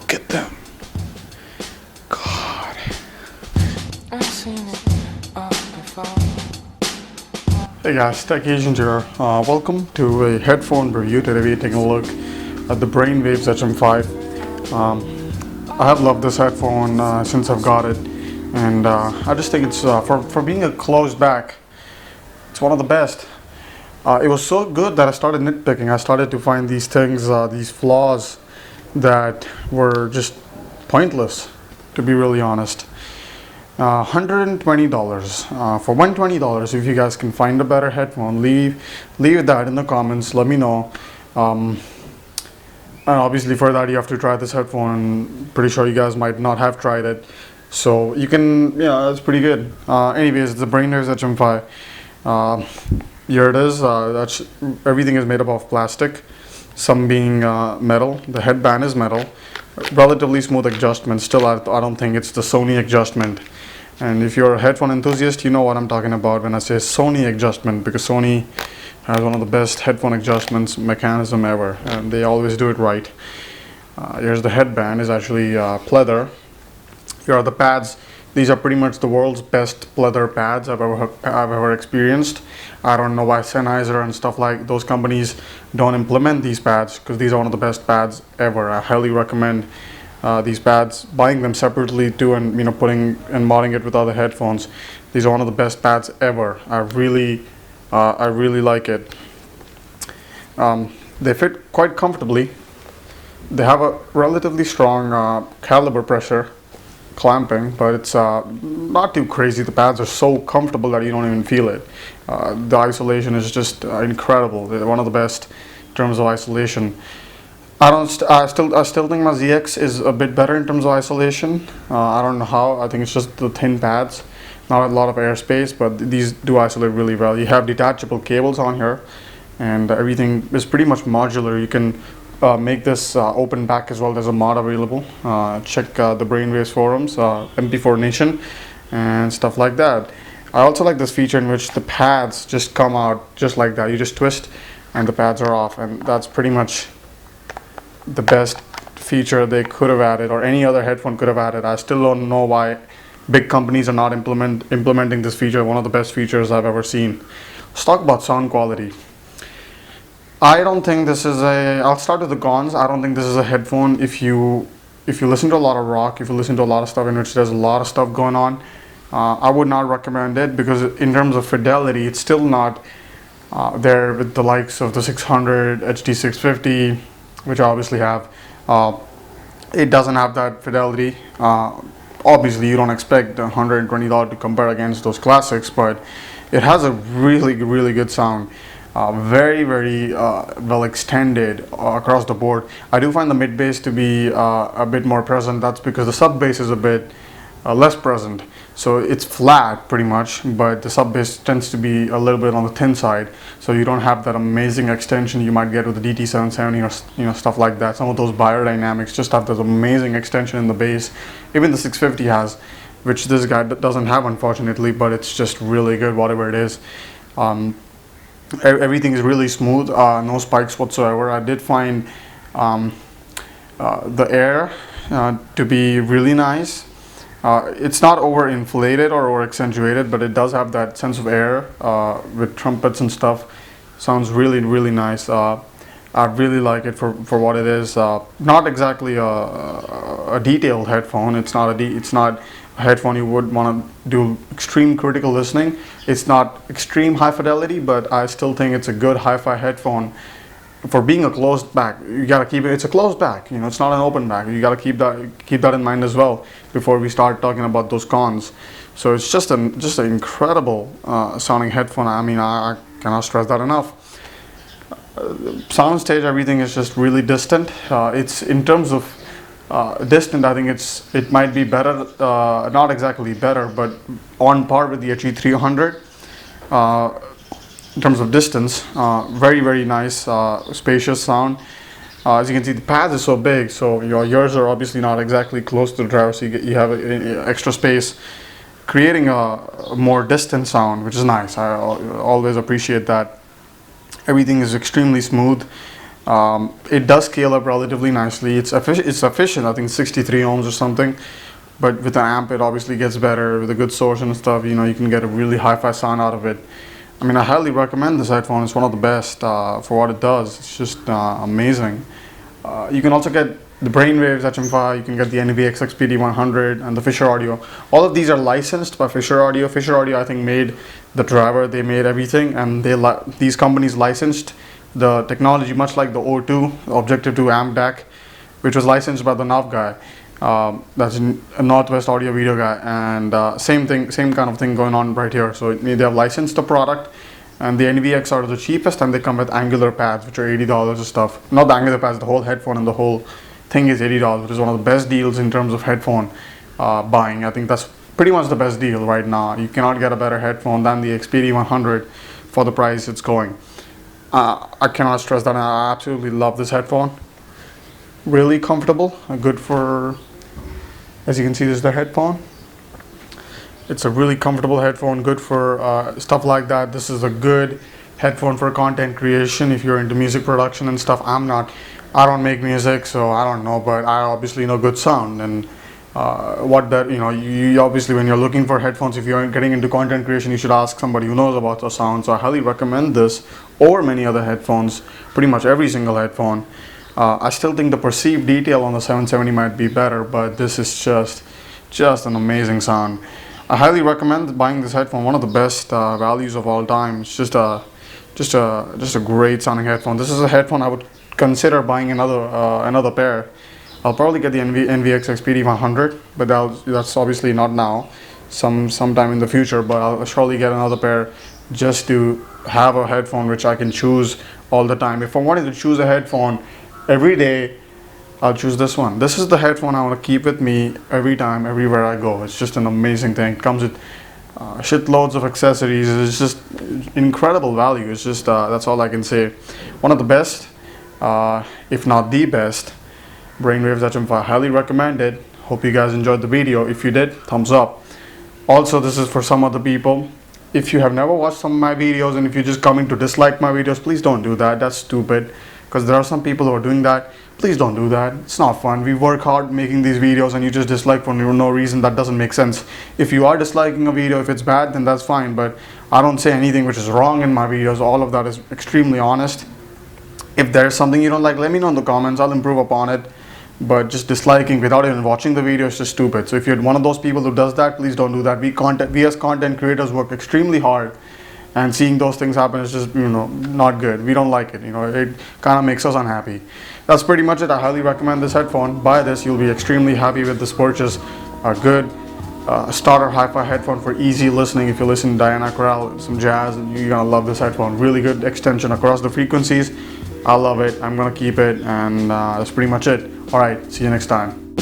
Look at them. God. I've seen it all before. Hey guys, Tech Agent here. Welcome to a headphone review. Today we're taking a look at the Brainwavz HM5. I have loved this headphone since I've got it, and I just think it's for being a closed back, it's one of the best. It was so good that I started nitpicking. I started to find these things, these flaws that were just pointless, to be really honest. $120. For $120, if you guys can find a better headphone, leave that in the comments. Let me know. And obviously for that you have to try this headphone. Pretty sure you guys might not have tried it, so you can, it's pretty good. Anyways, it's the Brainwavz HM5. Here it is. Everything is made up of plastic, some being metal. The headband is metal. Relatively smooth adjustment. Still, I don't think it's the Sony adjustment. And if you're a headphone enthusiast, you know what I'm talking about when I say Sony adjustment, because Sony has one of the best headphone adjustments mechanism ever, and they always do it right. Here's the headband. Is actually pleather. Here are the pads. These are pretty much the world's best pleather pads I've ever experienced. I don't know why Sennheiser and stuff like those companies don't implement these pads, because these are one of the best pads ever. I highly recommend these pads, buying them separately too, and putting and modding it with other headphones. These are one of the best pads ever. I really like it. They fit quite comfortably. They have a relatively strong caliber pressure clamping, but it's not too crazy. The pads are so comfortable that you don't even feel it. The isolation is just incredible. They're one of the best in terms of isolation. I still think my ZX is a bit better in terms of isolation. I don't know how. I think it's just the thin pads, not a lot of airspace, but these do isolate really well. You have detachable cables on here, and everything is pretty much modular. You can make this open back as well. There's a mod available. Check the Brainwavz forums, MP4 Nation, and stuff like that. I also like this feature in which the pads just come out just like that. You just twist and the pads are off, and that's pretty much the best feature they could have added, or any other headphone could have added. I still don't know why big companies are not implementing this feature. One of the best features I've ever seen. Let's talk about sound quality. I don't think this is I'll start with the cons. I don't think this is a headphone if you listen to a lot of rock, if you listen to a lot of stuff in which there's a lot of stuff going on. I would not recommend it, because in terms of fidelity, it's still not there with the likes of the 600, HD650, which I obviously have. It doesn't have that fidelity. Obviously you don't expect $120 to compare against those classics, but it has a really good sound. Very well extended across the board. I do find the mid bass to be a bit more present. That's because the sub bass is a bit less present. So it's flat pretty much, but the sub bass tends to be a little bit on the thin side. So you don't have that amazing extension you might get with the DT770 or stuff like that. Some of those biodynamics just have this amazing extension in the bass. Even the 650 has, which this guy doesn't have unfortunately, but it's just really good whatever it is. Everything is really smooth, no spikes whatsoever. I did find the air to be really nice. It's not overinflated or over accentuated, but it does have that sense of air with trumpets and stuff. Sounds really nice. I really like it for what it is. Not exactly a detailed headphone. It's not a headphone you would want to do extreme critical listening. It's not extreme high fidelity, but I still think it's a good hi-fi headphone for being a closed back. You gotta keep it. It's a closed back. It's not an open back. You gotta keep that in mind as well before we start talking about those cons. So it's just an incredible sounding headphone. I mean, I cannot stress that enough. Soundstage, everything is just really distant. It's in terms of distant, I think it might be better, not exactly better, but on par with the HE300 in terms of distance. Very nice, spacious sound. As you can see, the pads are so big, so your ears are obviously not exactly close to the driver, so you have extra space, creating a more distant sound, which is nice. I always appreciate that. Everything is extremely smooth. It does scale up relatively nicely. It's efficient. I think 63 ohms or something. But with an amp, it obviously gets better. With a good source and stuff, you know, you can get a really hi-fi sound out of it. I mean, I highly recommend this headphone. It's one of the best for what it does. It's just amazing. You can also get the Brainwavz HM5. You can get the NVX XPD100 and the Fisher Audio. All of these are licensed by Fisher Audio. Fisher Audio, I think, made the driver. They made everything, and these companies licensed the technology, much like the O2 Objective 2 amp DAC, which was licensed by the Nav guy. That's a Northwest Audio video guy, and same kind of thing going on right here. So they have licensed the product, and the NVX are the cheapest, and they come with angular pads, which are $80 and stuff. Not the angular pads, the whole headphone and the whole thing is $80, which is one of the best deals in terms of headphone buying. I think that's pretty much the best deal right now. You cannot get a better headphone than the XPD100 for the price it's going. I cannot stress that. I absolutely love this headphone. Really comfortable, good for, as you can see, this is the headphone. It's a really comfortable headphone, good for stuff like that. This is a good headphone for content creation if you're into music production and stuff. I don't make music, so I don't know, but I obviously know good sound, and you obviously, when you're looking for headphones, if you're getting into content creation, you should ask somebody who knows about the sound. So I highly recommend this over many other headphones, pretty much every single headphone. I still think the perceived detail on the 770 might be better, but this is just an amazing sound. I highly recommend buying this headphone. One of the best values of all time. It's just a great sounding headphone. This is a headphone I would consider buying another pair. I'll probably get the NVX XPD100, but that's obviously not now. Sometime in the future, but I'll surely get another pair just to have a headphone which I can choose all the time. If I wanted to choose a headphone every day, I'll choose this one. This is the headphone I want to keep with me every time, everywhere I go. It's just an amazing thing. It comes with shitloads of accessories. It's just incredible value. It's just that's all I can say. One of the best, if not the best, Brainwavz HM5. Highly recommended. Hope you guys enjoyed the video. If you did, thumbs up. Also, this is for some other people. If you have never watched some of my videos, and if you're just coming to dislike my videos, please don't do that. That's stupid, because there are some people who are doing that. Please don't do that. It's not fun. We work hard making these videos, and you just dislike for no reason. That doesn't make sense. If you are disliking a video, if it's bad, then that's fine, but I don't say anything which is wrong in my videos. All of that is extremely honest. If there's something you don't like, let me know in the comments. I'll improve upon it. But just disliking without even watching the video is just stupid. So if you're one of those people who does that, please don't do that. We as content creators work extremely hard, and seeing those things happen is just, not good. We don't like it. It kind of makes us unhappy. That's pretty much it. I highly recommend this headphone. Buy this. You'll be extremely happy with this purchase. A good starter hi-fi headphone for easy listening. If you listen to Diana Krall, some jazz, you're gonna love this headphone. Really good extension across the frequencies. I love it. I'm gonna keep it, and that's pretty much it. Alright, see you next time.